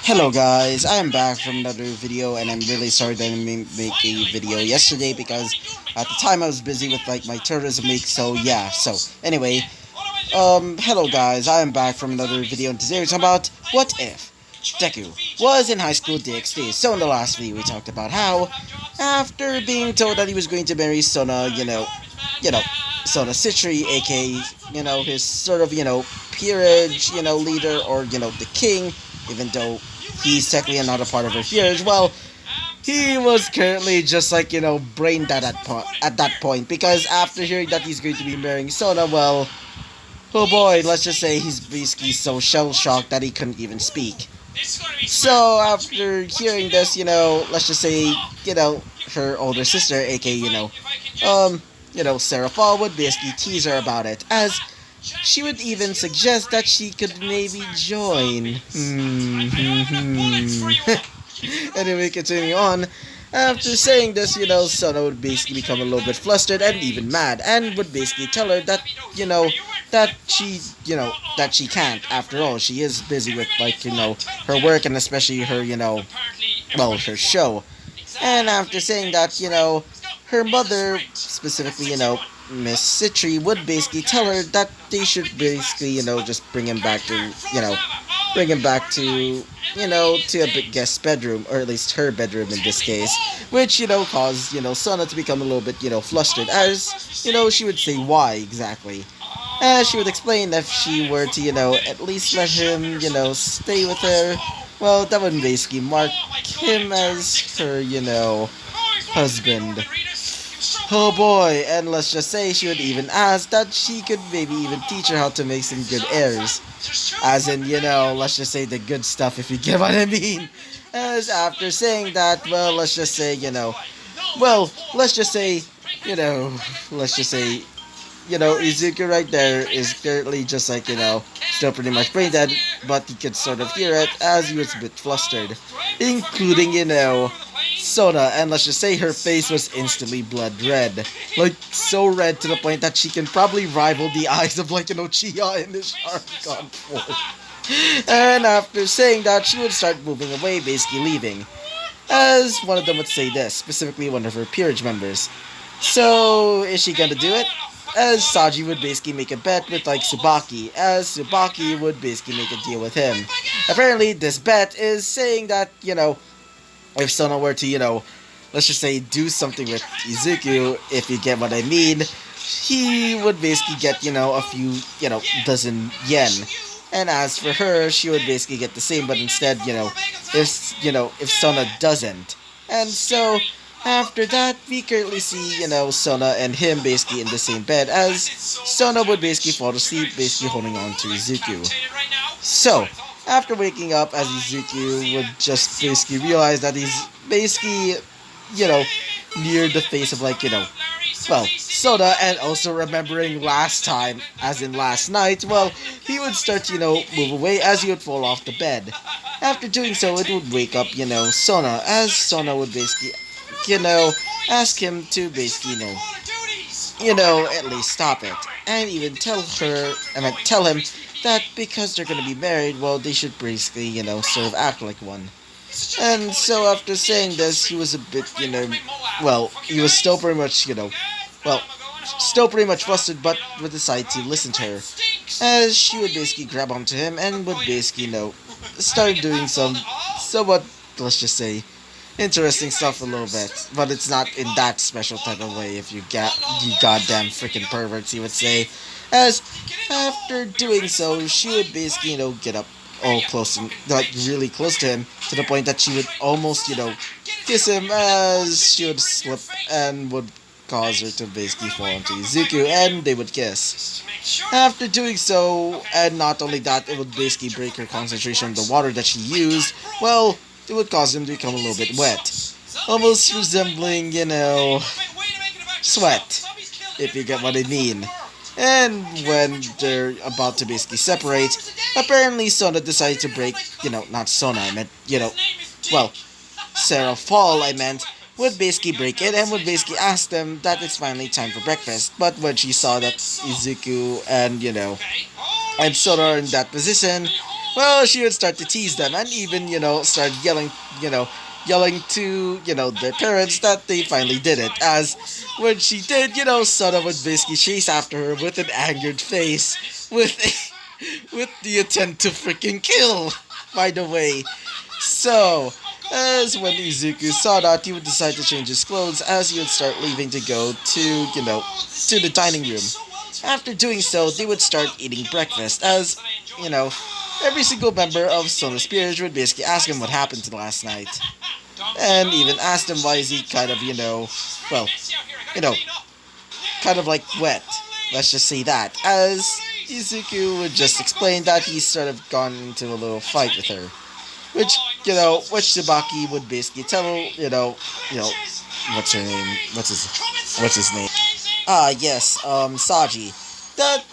Hello guys, I am back from another video and I'm really sorry that I didn't make a video yesterday because at the time I was busy with like my tourism week, so yeah, anyway, hello guys, I am back from another video and today we're talking about what if Deku was in high school DxD. So in the last video we talked about how after being told that he was going to marry Sona, Sona Citri, aka, his sort of, peerage, leader or, the king, even though he's technically not a part of her peerage, well, he was currently just like, brain dead at that point, because after hearing that he's going to be marrying Sona, well, oh boy, let's just say he's basically so shell-shocked that he couldn't even speak. So after hearing this, let's just say, her older sister, aka, Sarah Fall would basically tease her about it, as she would even suggest that she could maybe join. Anyway, continuing on. After saying this, Sona would basically become a little bit flustered and even mad, and would basically tell her that, that she can't. After all, she is busy with, like, her work and especially her, her show. And after saying that, her mother, specifically, Miss Citri, would basically tell her that they should basically, just bring him back to, to a guest bedroom, or at least her bedroom in this case, which, caused, Sona to become a little bit, flustered, as, she would say why exactly. As she would explain that if she were to, at least let him, stay with her, well, that would basically mark him as her, husband. Oh boy, and let's just say she would even ask that she could maybe even teach her how to make some good heirs. As in, let's just say the good stuff, if you get what I mean. As after saying that, well, let's just say, Izuku right there is currently just like, still pretty much brain dead, but he could sort of hear it as he was a bit flustered. Including, Sona, and let's just say her face was instantly blood red. Like, so red to the point that she can probably rival the eyes of, like, Chia in this Sharingan form. And after saying that, she would start moving away, basically leaving. As one of them would say this, specifically one of her peerage members. So, is she gonna do it? As Saji would basically make a bet with, like, Tsubaki, as Tsubaki would basically make a deal with him. Apparently, this bet is saying that, if Sona were to, let's just say do something with Izuku, if you get what I mean, he would basically get, a few, dozen yen. And as for her, she would basically get the same, but instead, if Sona doesn't. And so, after that, we currently see, Sona and him basically in the same bed, as Sona would basically fall asleep, basically holding on to Izuku. So, after waking up, as Izuku would just basically realize that he's basically, near the face of, like, Sona, and also remembering last time, as in last night, well, he would start to, move away as he would fall off the bed. After doing so, it would wake up, Sona, as Sona would basically, ask him to basically, at least stop it, and even tell him that because they're gonna be married, well, they should basically, sort of act like one. And so after saying this, he was a bit, he was still pretty much, still pretty much flustered, but would decide to listen to her. As she would basically grab onto him and would basically, start doing some somewhat, let's just say, interesting stuff a little bit. But it's not in that special type of way, if you goddamn freaking perverts, he would say. As after doing so, she would basically, get up all close and, like, really close to him, to the point that she would almost, kiss him, as she would slip and would cause her to basically fall into Izuku, and they would kiss. After doing so, and not only that, it would basically break her concentration on the water that she used, well, it would cause him to become a little bit wet. Almost resembling, sweat, if you get what I mean. And when they're about to basically separate, apparently Sona decided to break, not Sona, I meant, Sarah Fall, would basically break it and would basically ask them that it's finally time for breakfast. But when she saw that Izuku and, and Sona are in that position, well, she would start to tease them and even, start yelling, you know, yelling to, their parents that they finally did it. As when she did, Sona would basically chase after her with an angered face, with the intent to freaking kill, by the way. So, as when Izuku saw that, he would decide to change his clothes as he would start leaving to go to, to the dining room. After doing so, they would start eating breakfast as, you know, every single member of Sona's peers would basically ask him what happened to last night. And even asked him why is he kind of, well, you know, kind of like wet. Let's just say that. As Izuku would just explain that he's sort of gone into a little fight with her. Which Tsubaki would basically tell, what's her name? What's his name? Yes, Saji. That,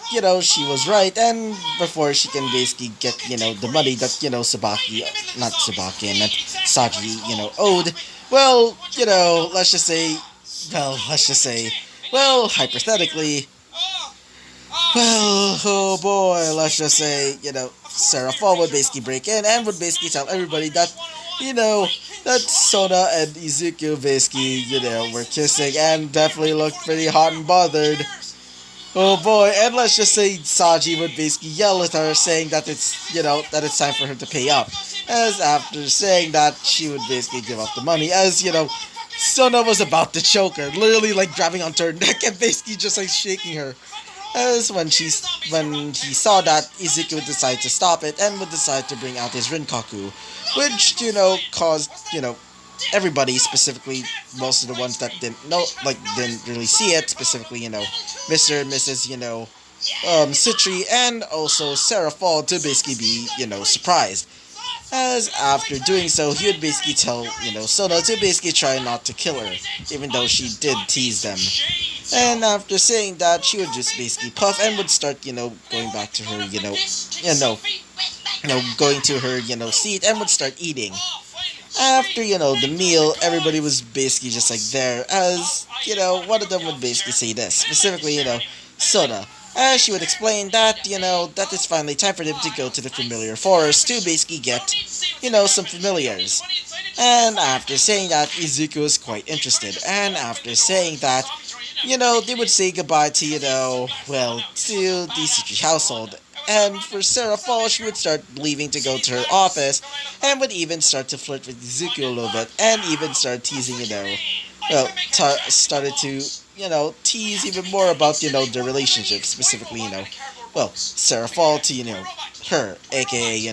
she was right, and before she can basically get, the money that, not Tsubaki, I meant Saji, owed, well, let's just say, well, hypothetically, well, oh boy, let's just say, Sarah Fall would basically break in and would basically tell everybody that, that Sona and Izuku basically, were kissing and definitely looked pretty hot and bothered. Oh boy, and let's just say Saji would basically yell at her saying that it's time for her to pay up. As after saying that, she would basically give up the money as, Sona was about to choke her, literally like grabbing onto her neck and basically just like shaking her. As when he saw that, Izuku would decide to stop it and would decide to bring out his Rinkaku, which, caused, everybody, specifically most of the ones that didn't really see it, specifically, Mr. and Mrs., Citri, and also Sarah Fall to basically be, surprised. As after doing so, he would basically tell, Sona to basically try not to kill her, even though she did tease them. And after saying that, she would just basically puff and would start, going back to her, going to her, seat and would start eating. After, the meal, everybody was basically just like there, as, one of them would basically say this, specifically, Sona. As she would explain that, that it's finally time for them to go to the familiar forest to basically get, some familiars. And after saying that, Izuku was quite interested. And after saying that, they would say goodbye to, to the Citri household. And for Sarah Fall, she would start leaving to go to her office and would even start to flirt with Izuku a little bit and even start teasing, started to, tease even more about, their relationship, specifically, Sarah Fall to, her, aka,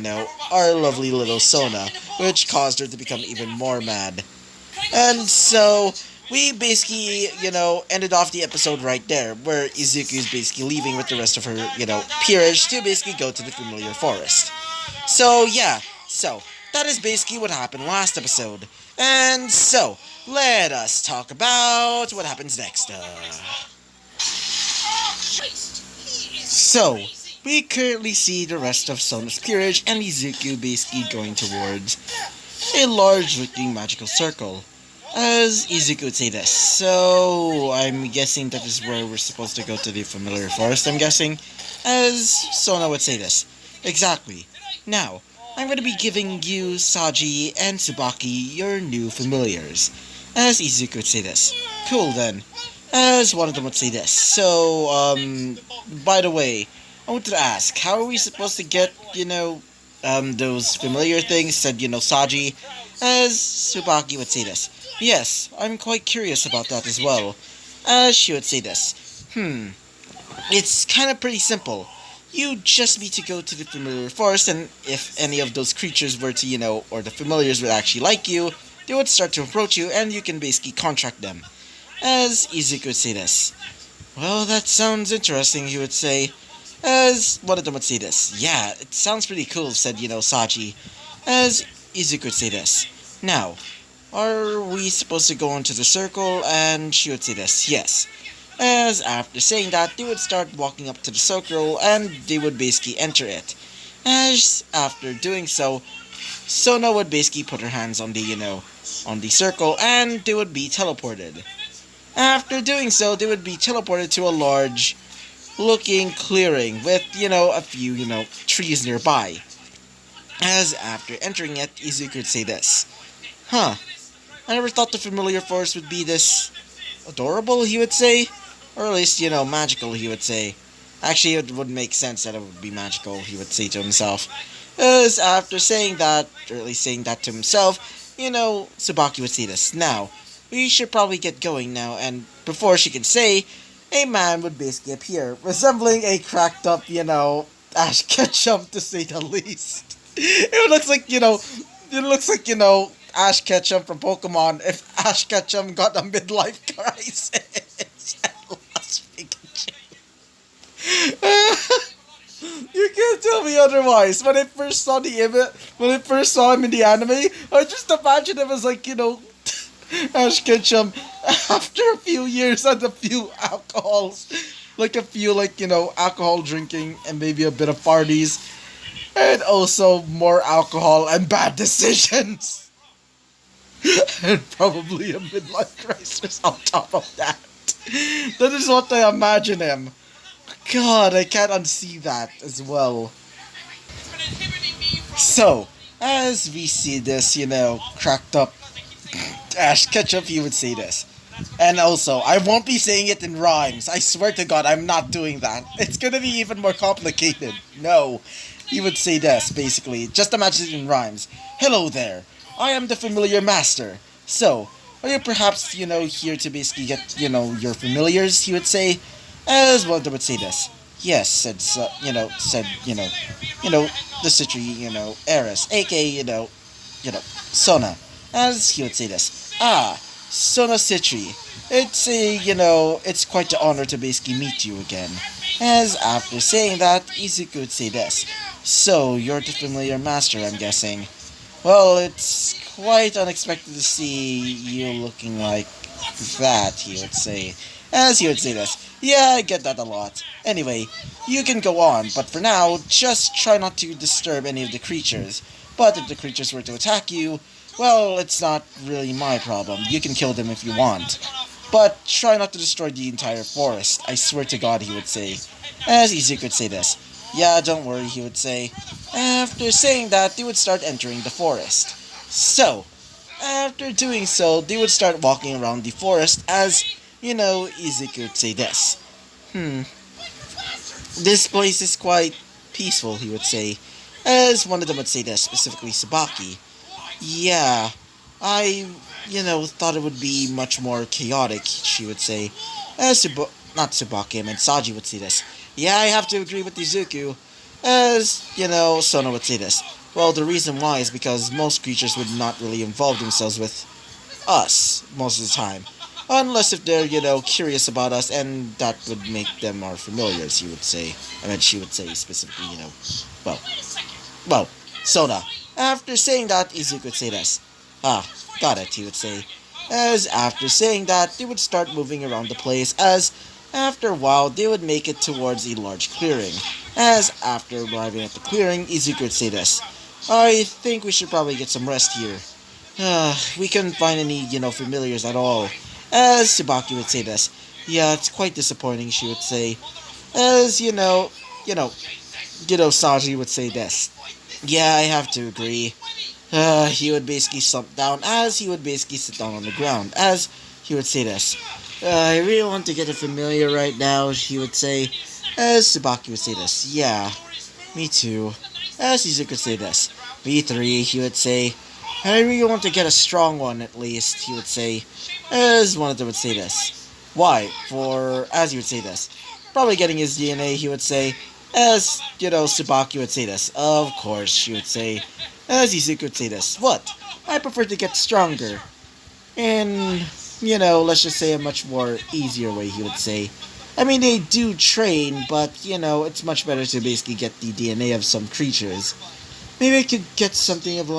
our lovely little Sona, which caused her to become even more mad. And so, we basically, ended off the episode right there, where Izuku is basically leaving with the rest of her, peerage to basically go to the familiar forest. So, yeah, that is basically what happened last episode. And so, let us talk about what happens next. So, we currently see the rest of Sona's peerage and Izuku basically going towards a large looking magical circle. As Izuku would say this, so I'm guessing that is where we're supposed to go to the familiar forest, I'm guessing. As Sona would say this, exactly. Now, I'm going to be giving you, Saji, and Tsubaki your new familiars. As Izuku would say this, cool then. As one of them would say this, so, by the way, I wanted to ask, how are we supposed to get, those familiar things, said, Saji. As Tsubaki would say this, yes, I'm quite curious about that as well. As she would say this, it's kind of pretty simple. You just need to go to the familiar forest, and if any of those creatures were to, or the familiars would actually like you, they would start to approach you, and you can basically contract them. As Izuku would say this, well, that sounds interesting, he would say. As one of them would say this, yeah, it sounds pretty cool, said, Saji. As Izuku would say this, now, are we supposed to go into the circle? And she would say this, yes. As after saying that, they would start walking up to the circle and they would basically enter it. As after doing so, Sona would basically put her hands on the, on the circle and they would be teleported. After doing so, they would be teleported to a large, looking clearing with, a few, trees nearby. As after entering it, Izuku would say this. Huh, I never thought the familiar forest would be this adorable, he would say. Or at least, magical, he would say. Actually, it would make sense that it would be magical, he would say to himself. As after saying that, or at least saying that to himself, Tsubaki would say this. Now, we should probably get going now, and before she could say, a man would basically appear, resembling a cracked up, Ash Ketchum to say the least. It looks like, Ash Ketchum from Pokemon if Ash Ketchum got a midlife crisis and lost Pikachu. You can't tell me otherwise. When I first saw when I first saw him in the anime, I just imagined him as like, Ash Ketchum after a few years and a few alcohols. Like a few, alcohol drinking and maybe a bit of parties. And also more alcohol and bad decisions. And probably a midlife crisis on top of that. That is what I imagine him. God, I can't unsee that as well. So, as we see this, cracked up Ash Ketchup, he would say this. And also, I won't be saying it in rhymes. I swear to God, I'm not doing that. It's gonna be even more complicated. No. He would say this, basically. Just imagine it in rhymes. Hello there. I am the familiar master. So, are you perhaps, here to basically get, your familiars, he would say? As one would say this. Yes, the Citri, heiress, aka, Sona. As he would say this. Ah, Sona Citri. It's quite an honor to basically meet you again. As after saying that, Izuku would say this. So, you're the familiar master, I'm guessing. Well, it's quite unexpected to see you looking like that, he would say. As he would say this. Yeah, I get that a lot. Anyway, you can go on, but for now, just try not to disturb any of the creatures. But if the creatures were to attack you, well, it's not really my problem. You can kill them if you want. But try not to destroy the entire forest. I swear to God, he would say. As Izuku would say this. Yeah, don't worry, he would say. After saying that, they would start entering the forest. So, after doing so, they would start walking around the forest as, Izuku would say this. This place is quite peaceful, he would say. As one of them would say this, specifically Sabaki. Yeah, I, thought it would be much more chaotic, she would say. As not Tsubaki, I meant Saji would say this. Yeah, I have to agree with Izuku. As, Sona would say this. Well, the reason why is because most creatures would not really involve themselves with us most of the time. Unless if they're, curious about us, and that would make them our familiars, he would say. She would say specifically, well, Sona. After saying that, Izuku would say this. Ah, got it, he would say. As after saying that, they would start moving around the place, as after a while, they would make it towards a large clearing. As after arriving at the clearing, Izuku would say this. I think we should probably get some rest here. We couldn't find any, familiars at all. As Tsubaki would say this. Yeah, it's quite disappointing, she would say. As, Saji would say this. Yeah, I have to agree. He would basically slump down as he would basically sit down on the ground. As he would say this. I really want to get a familiar right now, he would say. As Tsubaki would say this. Yeah, me too. As Izuku would say this. Me three, he would say. I really want to get a strong one at least, he would say. As one of them would say this. Why? As he would say this. Probably getting his DNA, he would say. As, Tsubaki would say this. Of course, she would say. As Izuku would say this. What? I prefer to get stronger. In, let's just say a much more easier way, he would say. I mean, they do train, but, it's much better to basically get the DNA of some creatures. Maybe I could get something of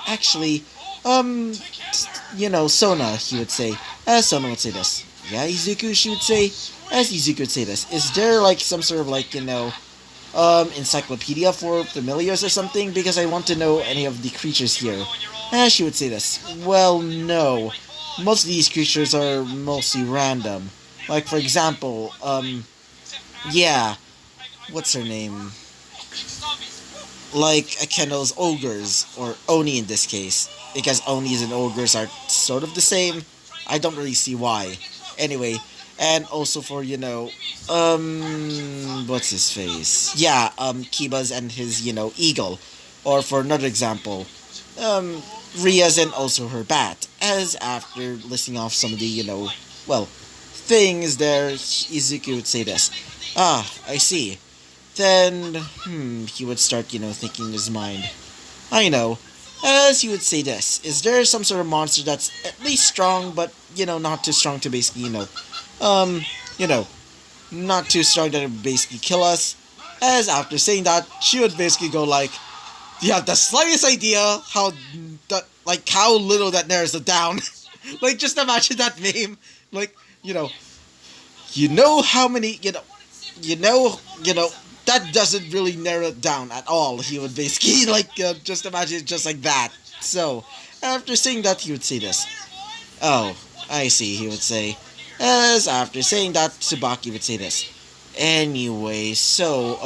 actually, Sona, he would say. As Sona would say this. Yeah, Izuku, she would say. As Izuku would say this. Is there, some sort of, encyclopedia for familiars or something? Because I want to know any of the creatures here. As she would say this. Well, no. Most of these creatures are mostly random. Like, for example, Yeah, what's her name? Like Akeno's ogres, or Oni in this case, because Onis and ogres are sort of the same. I don't really see why. Anyway, and also for what's his face? Yeah, Kiba's and his eagle, or for another example, um, Ria's and also her bat. As after listing off some of the well, things there, Izuku would say this. Ah, I see. Then, he would start, thinking in his mind. I know. As he would say this, is there some sort of monster that's at least strong, but, not too strong to basically, um, you know, not too strong that it would basically kill us? As after saying that, she would basically go like, do you have the slightest idea how little that narrows it down? Like, just imagine that meme. Like, you know, how many, that doesn't really narrow it down at all. He would basically just imagine it just like that. So after saying that, he would say this. Oh, I see. He would say. As after saying that, Tsubaki would say this. Anyway, so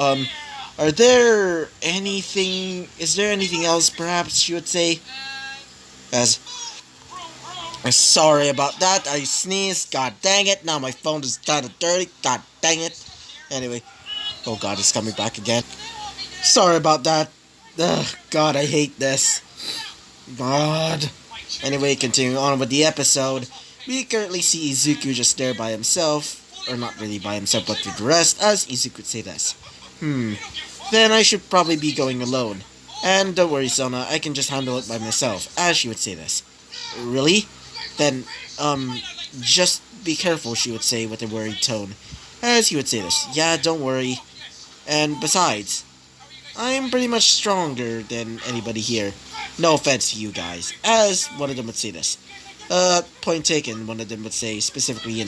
are there anything? Is there anything else? Perhaps she would say. As sorry about that. I sneezed. God dang it. Now my phone is kind of dirty. God dang it. Anyway, oh god, it's coming back again. Sorry about that. Ugh, God, I hate this. God. Anyway, continuing on with the episode, we currently see Izuku just there by himself. Or not really by himself, but with the rest, as Izuku would say this. Then I should probably be going alone. And don't worry, Sona, I can just handle it by myself, as she would say this. Really? Then, just be careful, she would say with a worried tone. As he would say this. Yeah, don't worry. And besides, I'm pretty much stronger than anybody here. No offense to you guys. As one of them would say this. Point taken, one of them would say specifically,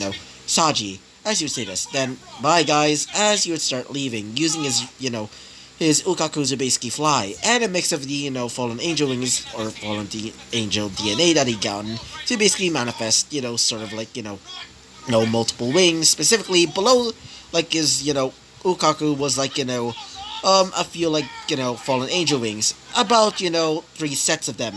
Saji. As he would say this. Then, bye guys, as he would start leaving, using his Ukaku to basically fly, and a mix of the, fallen angel wings, or angel DNA that he gotten, to basically manifest, sort of like, multiple wings, specifically below, like his, Ukaku was like, a few like, fallen angel wings, about, three sets of them.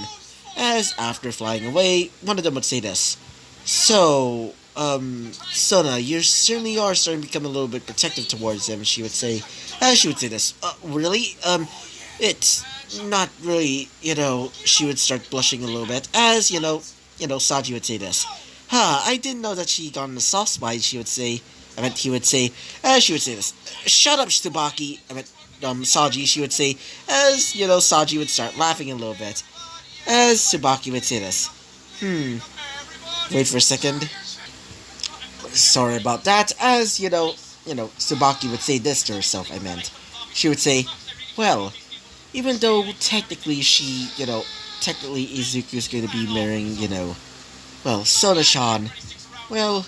As after flying away, one of them would say this. So, Sona, you certainly are starting to become a little bit protective towards him, she would say. As she would say this. Really? It's not really, she would start blushing a little bit, as, Saji would say this. I didn't know that she got on the soft spot, she would say. He would say, as she would say this. Shut up, Tsubaki. Saji, she would say, as, Saji would start laughing a little bit. As Tsubaki would say this. Wait for a second. Sorry about that, as, Tsubaki would say this to herself, I meant. She would say, well, even though technically technically Izuku's going to be marrying, Sona-chan, well,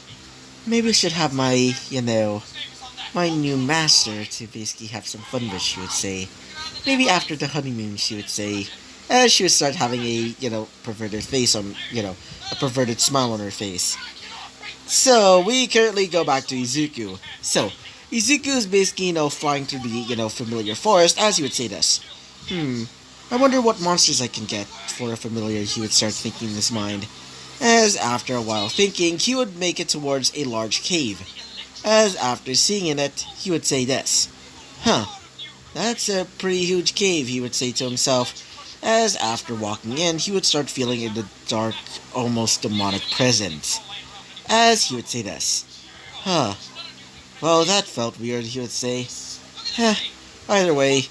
maybe I should have my, my new master to basically have some fun with, she would say. Maybe after the honeymoon, she would say, as she would start having a, perverted face on, a perverted smile on her face. So, we currently go back to Izuku. So, Izuku is basically, flying through the, familiar forest, as he would say this. I wonder what monsters I can get for a familiar, he would start thinking in his mind. As after a while thinking, he would make it towards a large cave. As after seeing in it, he would say this. That's a pretty huge cave, he would say to himself. As after walking in, he would start feeling in the dark, almost demonic presence. As he would say this. Well, that felt weird, he would say. Either way,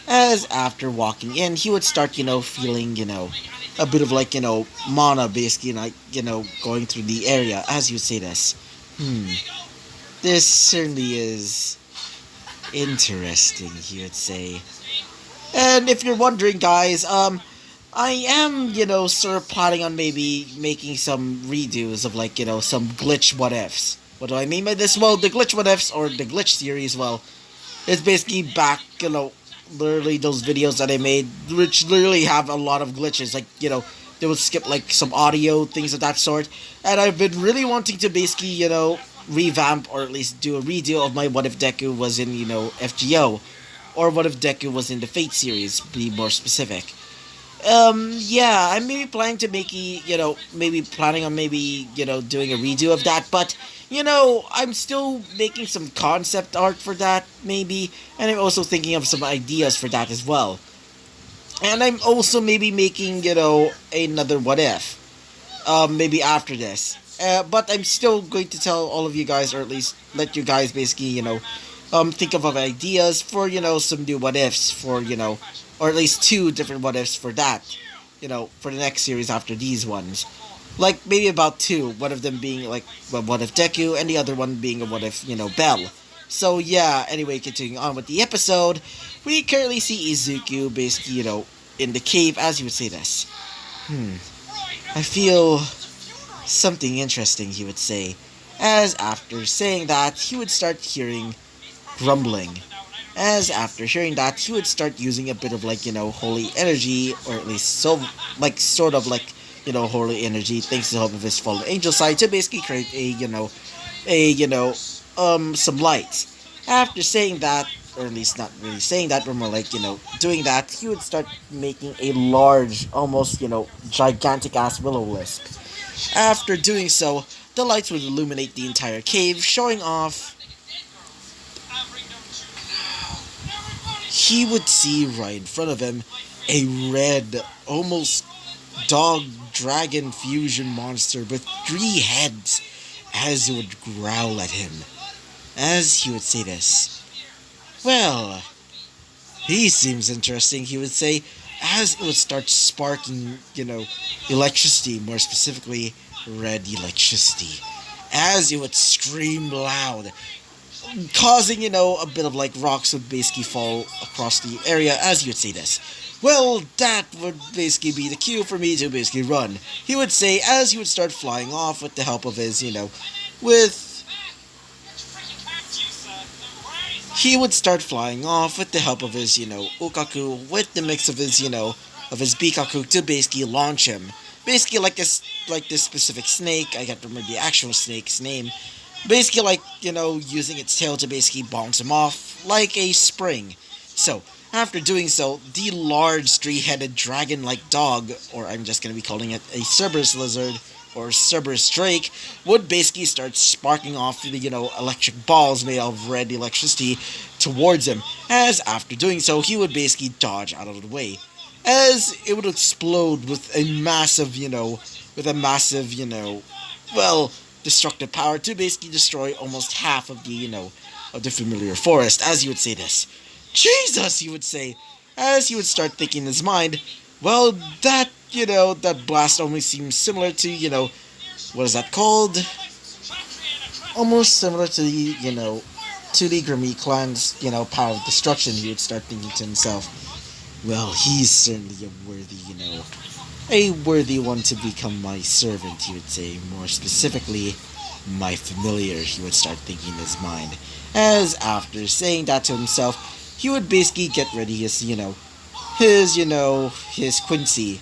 as after walking in, he would start, feeling, a bit of like, mana basically, like, going through the area, as you would say this. This certainly is interesting, he would say. And if you're wondering, guys, I am, sort of planning on maybe making some redos of, like, some glitch what-ifs. What do I mean by this? Well, the glitch what-ifs, or the glitch series, well, it's basically back, literally those videos that I made, which literally have a lot of glitches, like, they would skip, like, some audio, things of that sort, and I've been really wanting to basically, revamp or at least do a redo of my what if Deku was in, FGO, or what if Deku was in the Fate series, be more specific. Yeah, I'm maybe planning to make maybe planning on maybe, doing a redo of that, but, I'm still making some concept art for that, maybe, and I'm also thinking of some ideas for that as well. And I'm also maybe making, another what if, maybe after this. But I'm still going to tell all of you guys, or at least let you guys basically, think of ideas for, some new what ifs for, or at least two different what ifs for that, for the next series after these ones. Like maybe about two, one of them being like what if Deku, and the other one being a what if, Bell. So yeah, anyway, continuing on with the episode, we currently see Izuku basically, in the cave, as you would say this. I feel something interesting, he would say, as after saying that, he would start hearing grumbling. As after hearing that, he would start using a bit of like, holy energy, or at least so, like, sort of like, holy energy, thanks to the help of his fallen angel side, to basically create some light. After saying that, or at least not really saying that, but more like, doing that, he would start making a large, almost, gigantic ass will-o-wisp. After doing so, the lights would illuminate the entire cave, showing off. He would see right in front of him a red, almost dog dragon fusion monster with 3 heads, as it would growl at him. As he would say this, well, he seems interesting, he would say, as it would start sparking, electricity, more specifically, red electricity. As it would scream loud, causing, a bit of like rocks would basically fall across the area, as you would say this. Well, that would basically be the cue for me to basically run, he would say, as he would start flying off with the help of his, with he would start flying off with the help of his, Ukaku, with the mix of his, of his Bikaku to basically launch him. Basically like this specific snake, I can't remember the actual snake's name. Basically like, using its tail to basically bounce him off like a spring. So, after doing so, the large 3-headed dragon-like dog, or I'm just going to be calling it a Cerberus lizard, or Cerberus Drake, would basically start sparking off the, electric balls made of red electricity towards him, as after doing so, he would basically dodge out of the way, as it would explode with a massive, destructive power to basically destroy almost half of the, of the familiar forest, as you would say this. Jesus, he would say, as he would start thinking in his mind, well, that, that blast only seems similar to, what is that called? Almost similar to the, to the Grimmy clan's, power of destruction, he would start thinking to himself. Well, he's certainly a worthy, a worthy one to become my servant, he would say, more specifically, my familiar, he would start thinking in his mind. As after saying that to himself, he would basically get ready his, his Quincy.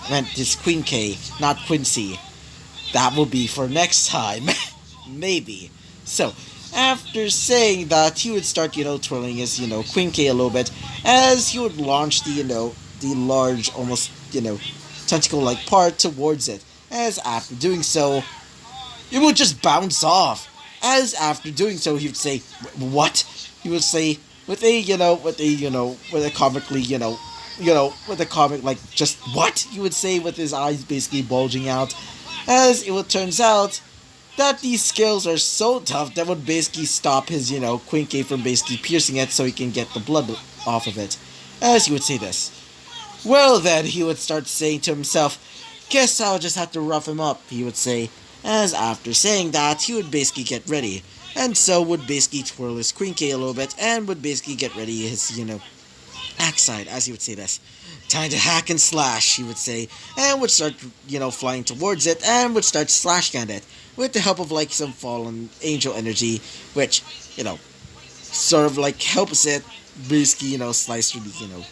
I meant his Queen K, not Quincy. That will be for next time. Maybe. So, after saying that, he would start, twirling his, Queen K a little bit, as he would launch the, the large, almost, tentacle-like part towards it. As after doing so, it would just bounce off. As after doing so, he would say, what? He would say, with a comically, with a comic, like, just what? He would say with his eyes basically bulging out. As it would turns out that these scales are so tough that would basically stop his, Queen K from basically piercing it so he can get the blood off of it. As he would say this. Well then, he would start saying to himself, guess I'll just have to rough him up, he would say. As after saying that, he would basically get ready. And so would basically twirl his Queen K a little bit and would basically get ready his, axe side, as he would say this. Time to hack and slash, he would say, and would start, flying towards it and would start slashing at it with the help of like some fallen angel energy, which, sort of like helps it basically, slice through the,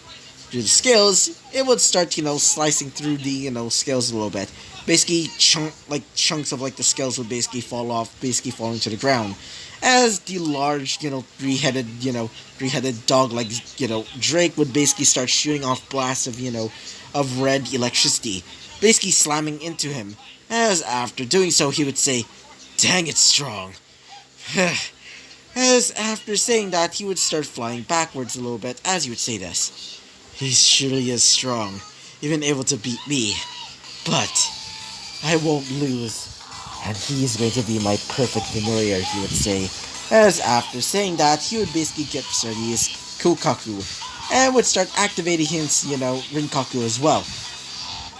through the scales, it would start, slicing through the, scales a little bit. Basically, chunks of like the scales would basically fall off, basically falling to the ground. As the large, three-headed dog like, Drake would basically start shooting off blasts of red electricity, basically slamming into him. As after doing so, he would say, "Dang, it's strong." As after saying that, he would start flying backwards a little bit as he would say this. "He surely is strong, even able to beat me. But I won't lose. And he's going to be my perfect familiar," he would say. As after saying that, he would basically get started his Kukaku and would start activating his, Rinkaku as well.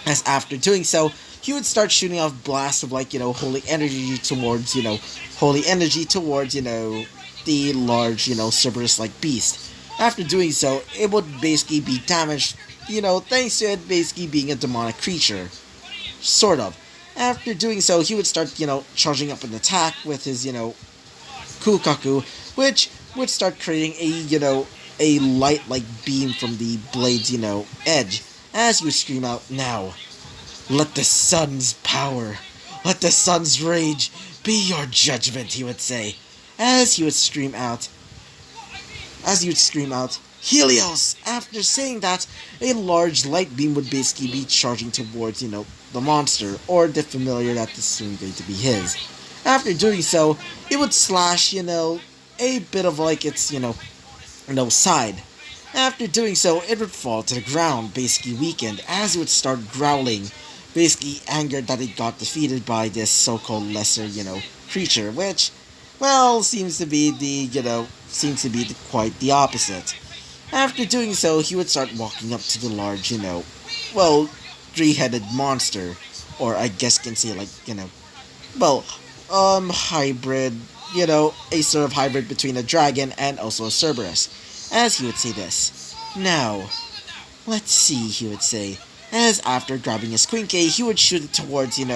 As after doing so, he would start shooting off blasts of like, holy energy towards, the large, Cerberus-like beast. After doing so, it would basically be damaged, thanks to it basically being a demonic creature. Sort of. After doing so, he would start, charging up an attack with his, Kukaku, which would start creating a light-like beam from the blade's, edge, as he would scream out, "Now, let the sun's power, let the sun's rage be your judgment," he would say, as he would scream out, "Helios!" After saying that, a large light beam would basically be charging towards, the monster, or the familiar that is soon going to be his. After doing so, it would slash, a bit of like its, side. After doing so, it would fall to the ground, basically weakened, as it would start growling, basically angered that it got defeated by this so-called lesser, creature, which, well, seems to be quite the opposite. After doing so, he would start walking up to the large, three-headed monster, or I guess you can say like, hybrid, a sort of hybrid between a dragon and also a Cerberus, as he would say this. "Now, let's see," he would say, as after grabbing his Quinke, he would shoot it towards, his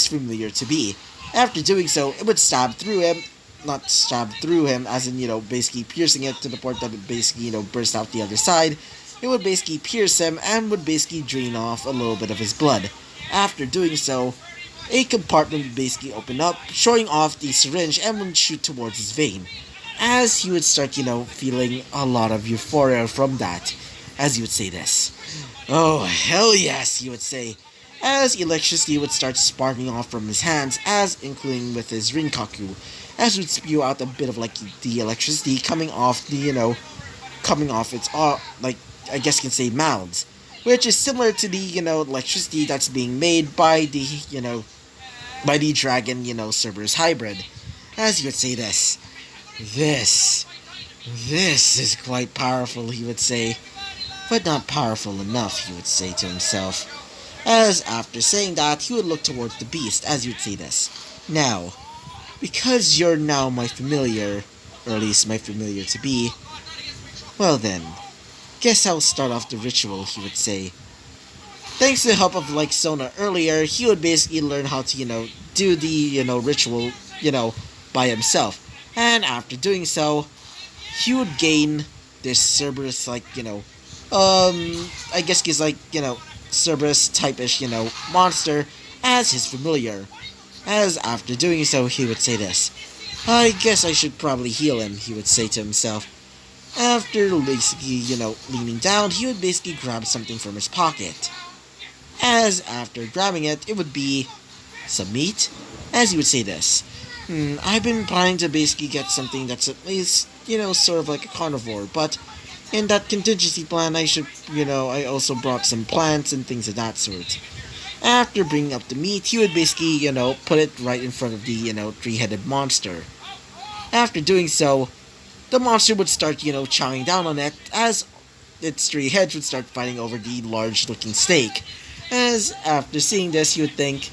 familiar to be. After doing so, it would stab through him, not stab through him, as in, basically piercing it to the point that it basically, burst out the other side. It would basically pierce him and would basically drain off a little bit of his blood. After doing so, a compartment would basically open up, showing off the syringe and would shoot towards his vein. As he would start, feeling a lot of euphoria from that, as he would say this. "Oh, hell yes," he would say, as electricity would start sparking off from his hands, as including with his Rinkaku, as would spew out a bit of like the electricity coming off the, coming off its, I guess you can say mouths, which is similar to the, electricity that's being made by the, by the dragon, Cerberus hybrid. As he would say this. This is quite powerful," he would say, "but not powerful enough," he would say to himself. As after saying that, he would look towards the beast, as he would say this. "Now, because you're now my familiar, or at least my familiar to be, well then, guess I'll start off the ritual," he would say. Thanks to the help of like Sona earlier, he would basically learn how to, do the, ritual, by himself. And after doing so, he would gain this Cerberus like, I guess he's like, Cerberus type-ish, monster as his familiar. As after doing so, he would say this. "I guess I should probably heal him," he would say to himself. After basically, leaning down, he would basically grab something from his pocket. As after grabbing it, it would be some meat, as he would say this. I've been planning to basically get something that's at least, sort of like a carnivore, but in that contingency plan, I also brought some plants and things of that sort." After bringing up the meat, he would basically, put it right in front of the, three-headed monster. After doing so, the monster would start, chowing down on it, as its three heads would start fighting over the large-looking steak. As after seeing this, he would think,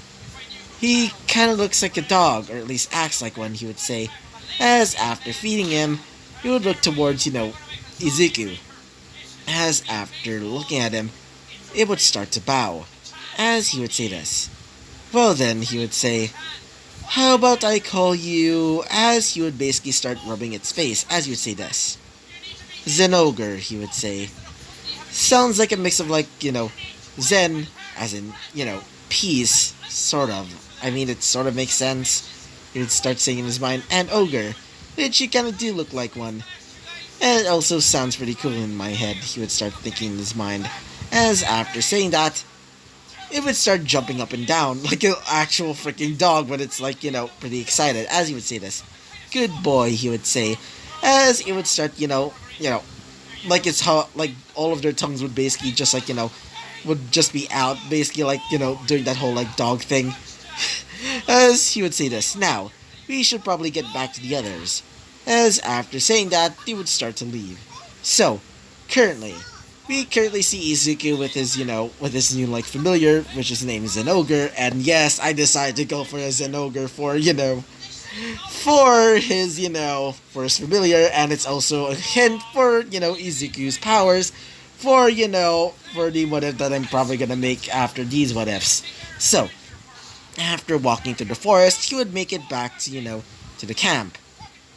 "He kinda looks like a dog, or at least acts like one," he would say. As after feeding him, he would look towards, Izuku. As after looking at him, it would start to bow. As he would say this. "Well then," he would say, "how about I call you," as he would basically start rubbing its face, as he would say this. Zenogre, he would say. Sounds like a mix of like, Zen, as in, peace, sort of. I mean, it sort of makes sense. He would start saying in his mind, and ogre, which you kinda do look like one. And it also sounds pretty cool in my head, he would start thinking in his mind. As after saying that, it would start jumping up and down like an actual freaking dog when it's like, pretty excited, as he would say this. Good boy, he would say, as it would start, like it's how, like all of their tongues would basically just like, would just be out, basically like, doing that whole like dog thing. As he would say this, now, we should probably get back to the others. As after saying that, they would start to leave. So, currently, we currently see Izuku with his, with his new, like, familiar, which his name is Zenogre, and yes, I decided to go for a Zenogre for his familiar, and it's also a hint for, Izuku's powers, for the what if that I'm probably gonna make after these what ifs. So, after walking through the forest, he would make it back to, to the camp.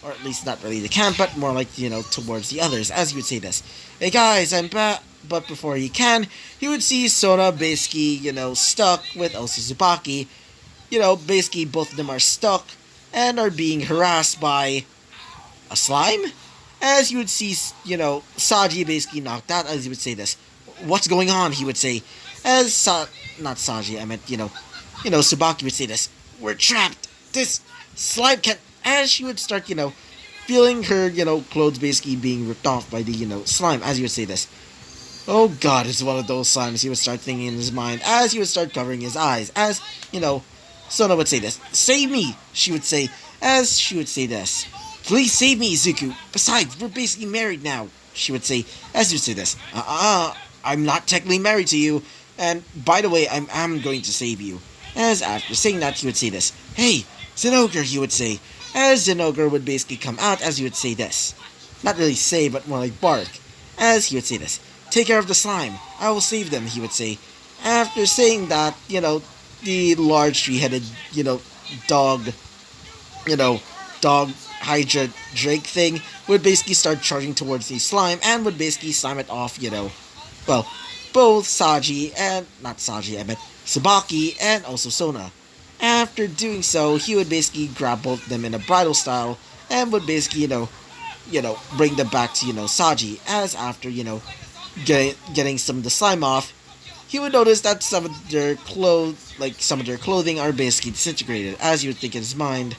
Or at least not really the camp, but more like, towards the others, as he would say this. Hey guys, I'm back. But before he can, he would see Sona basically, stuck with also Tsubaki. Basically both of them are stuck and are being harassed by a slime? As you would see, Saji basically knocked out, as he would say this. What's going on, he would say. Not Saji, I meant, Tsubaki would say this. We're trapped. This slime can't, as she would start, feeling her, clothes basically being ripped off by the, slime, as he would say this. Oh god, it's one of those slimes, he would start thinking in his mind, as he would start covering his eyes, as, Sona would say this. Save me, she would say, as she would say this. Please save me, Izuku. Besides, we're basically married now, she would say, as she would say this. I'm not technically married to you, and by the way, I'm going to save you. As after saying that, he would say this. Hey, Zenogre, he would say. As Zenogre would basically come out, as he would say this. Not really say, but more like bark. As he would say this. Take care of the slime. I will save them, he would say. After saying that, the large three-headed, dog, dog Hydra Drake thing would basically start charging towards the slime and would basically slime it off, well, both Saji and, not Saji, I meant Tsubaki and also Sona. After doing so, he would basically grab both of them in a bridal style and would basically, bring them back to, Saji. As after, getting some of the slime off, he would notice that some of their clothing are basically disintegrated, as you would think in his mind.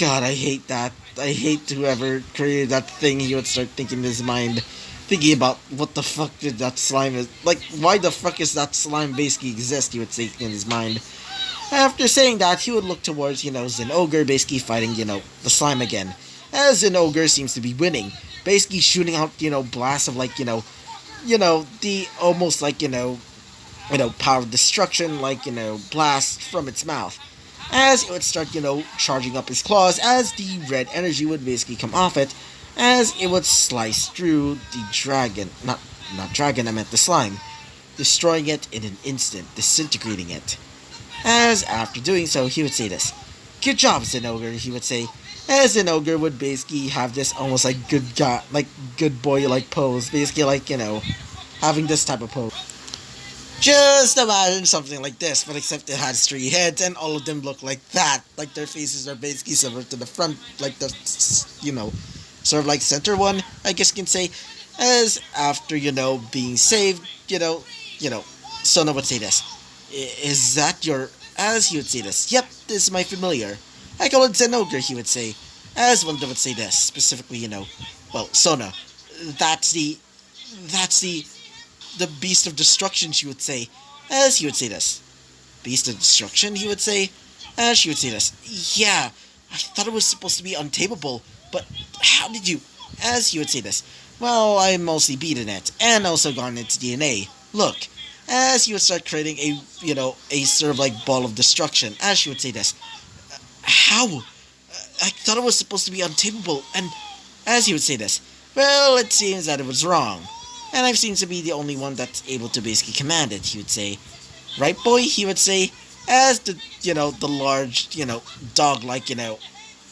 God, I hate that. I hate whoever created that thing. He would start thinking in his mind, thinking about what the fuck did that slime is. Like, why the fuck is that slime basically exist, he would think in his mind. After saying that, he would look towards, Zenogre basically fighting, the slime again. As Zenogre seems to be winning, basically shooting out, blasts of like, the almost like, power of destruction, like, blast from its mouth. As it would start, charging up his claws, as the red energy would basically come off it, as it would slice through the dragon, not dragon, I meant the slime, destroying it in an instant, disintegrating it. As after doing so, he would say this. Good job, Zenogre, he would say. As Zenogre would basically have this almost like good boy like pose, basically like, having this type of pose. Just imagine something like this, but except it has 3 heads and all of them look like that. Like their faces are basically similar to the front, like the, sort of like center one, I guess you can say. As after, being saved, Sona would say this. Is that your... As he would say this. Yep, this is my familiar. I call it Zenogre, he would say. As one would say this, specifically, well, Sona. That's the Beast of Destruction, she would say. As he would say this. Beast of Destruction, he would say. As she would say this. Yeah, I thought it was supposed to be untamable, but how did you... As he would say this. Well, I mostly beaten it, and also gone into DNA. Look. As he would start creating a sort of like ball of destruction. As she would say this. How? I thought it was supposed to be untamable, and as he would say this. Well, it seems that it was wrong. And I've seemed to be the only one that's able to basically command it, he would say. Right, boy, he would say. As the, the large, dog like, a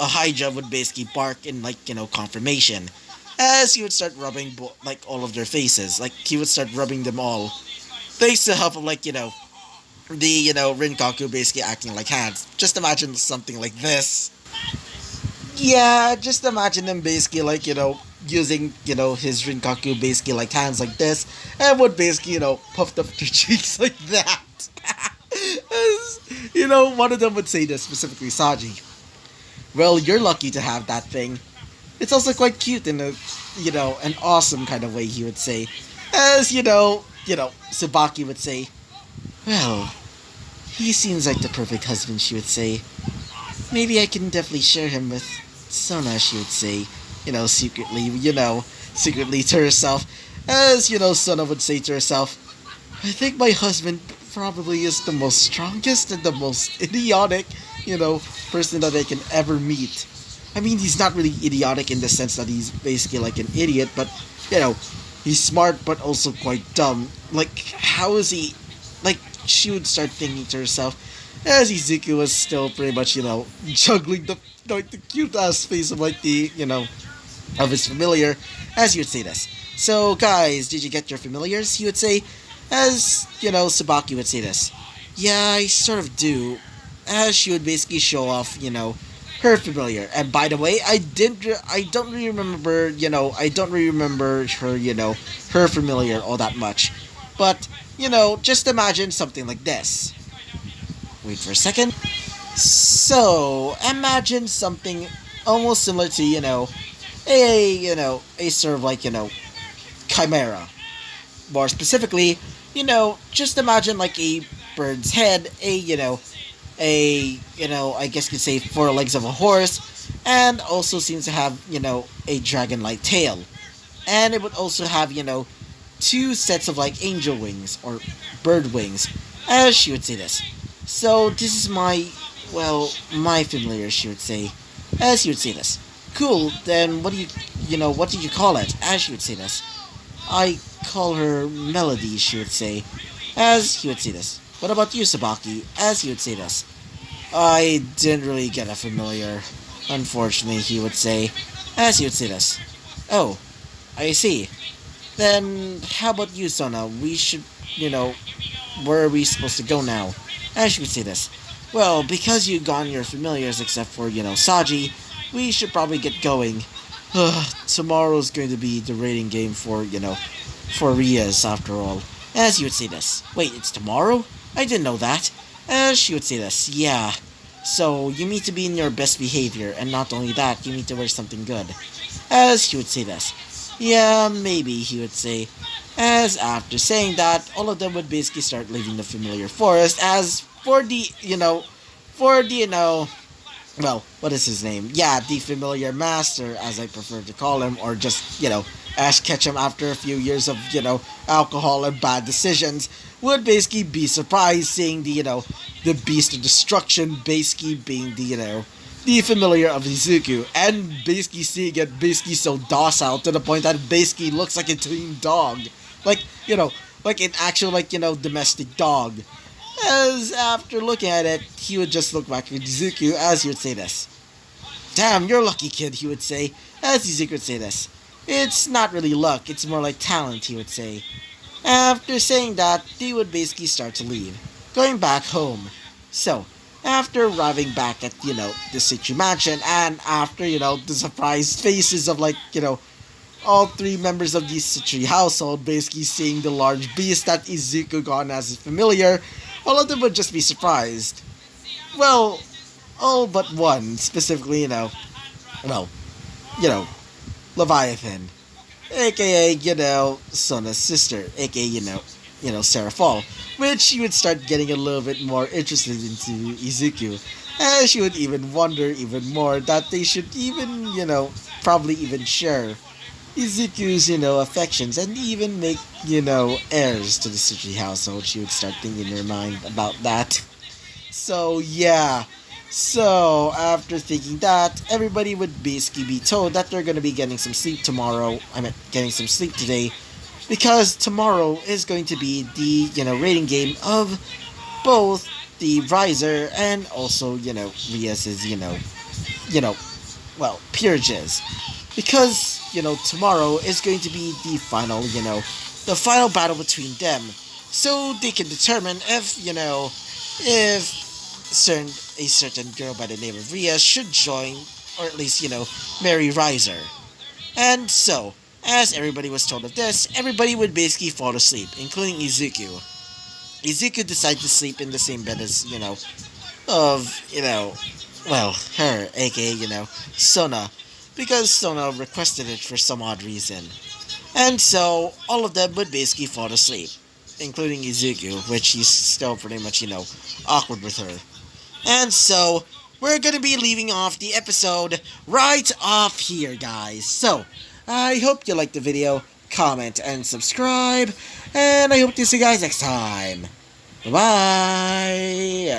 Hydra would basically bark in, like, confirmation. as he would start rubbing like all of their faces. Like he would start rubbing them all, thanks to the help of like the Rinkaku basically acting like hands. Just imagine something like this. Yeah, just imagine them basically like using his Rinkaku basically like hands like this, and would basically puffed up their cheeks like that. As, one of them would say this specifically, Saji. Well, you're lucky to have that thing. It's also quite cute in a an awesome kind of way, he would say. As Tsubaki would say, well, he seems like the perfect husband, she would say. Maybe I can definitely share him with Sona, she would say, secretly to herself. As, Sona would say to herself, I think my husband probably is the most strongest and the most idiotic, person that I can ever meet. I mean, he's not really idiotic in the sense that he's basically like an idiot, but, he's smart but also quite dumb. Like, how is he. Like, she would start thinking to herself, as Izuku was still pretty much, juggling the cute ass face of like of his familiar, as you would say this. So, guys, did you get your familiars? He would say, as, Sabaki would say this. Yeah, I sort of do. As she would basically show off, her familiar. And by the way, I don't really remember, I don't really remember her, her familiar all that much. But, just imagine something like this. Wait for a second. So, imagine something almost similar to, a sort of like, chimera. More specifically, just imagine like a bird's head, I guess you could say 4 legs of a horse, and also seems to have, a dragon-like tail. And it would also have, 2 sets of like angel wings or bird wings, as she would say this. So this is my familiar, she would say, as she would say this. Cool, then what did you call it, as she would say this. I call her Melody, she would say, as he would say this. What about you, Sabaki, as he would say this. I didn't really get a familiar, unfortunately, he would say, as he would say this. Oh, I see. Then, how about you, Sona? We should, where are we supposed to go now? As she would say this. Well, because you've gone your familiars except for, Saji, we should probably get going. Tomorrow's going to be the rating game for, for Rias, after all. As you would say this. Wait, it's tomorrow? I didn't know that. As she would say this. Yeah. So, you need to be in your best behavior, and not only that, you need to wear something good. As he would say this. Yeah, maybe, he would say. As after saying that, all of them would basically start leaving the familiar forest. As for the, well, what is his name? Yeah, the familiar master, as I prefer to call him, or just, Ash Ketchum after a few years of, alcohol and bad decisions, would basically be surprised seeing the beast of destruction basically being the familiar of Izuku, and basically seeing it basically so docile to the point that it basically looks like a tame dog. Like, like an actual, domestic dog. As after looking at it, he would just look back at Izuku as he would say this. Damn, you're lucky, kid, he would say, as Izuku would say this. It's not really luck, it's more like talent, he would say. After saying that, they would basically start to leave, going back home. So, after arriving back at, the Citrus Mansion, and after, the surprised faces of, all 3 members of the Citrus household basically seeing the large beast that Izuku got as familiar, all of them would just be surprised. Well, all but one, specifically, Leviathan, aka, Sona's sister, aka, Sarah Fall, which she would start getting a little bit more interested into Izuku, and she would even wonder even more that they should even, probably even share Izuku's, affections and even make, heirs to the Citrus household. She would start thinking in her mind about that. So, yeah. So, after thinking that, everybody would basically be told that they're going to be getting some sleep tomorrow. Getting some sleep today. Because tomorrow is going to be the, rating game of both the Riser and also, Rias's, peerages. Because tomorrow is going to be the final, the final battle between them. So they can determine if a certain girl by the name of Ria should join, or at least, marry Riser. And so, as everybody was told of this, everybody would basically fall asleep, including Izuku. Izuku decided to sleep in the same bed as, her, aka, Sona, because Sona requested it for some odd reason. And so, all of them would basically fall asleep, including Izuku, which he's still pretty much, awkward with her. And so, we're gonna be leaving off the episode right off here, guys. So, I hope you liked the video, comment, and subscribe, and I hope to see you guys next time. Bye-bye!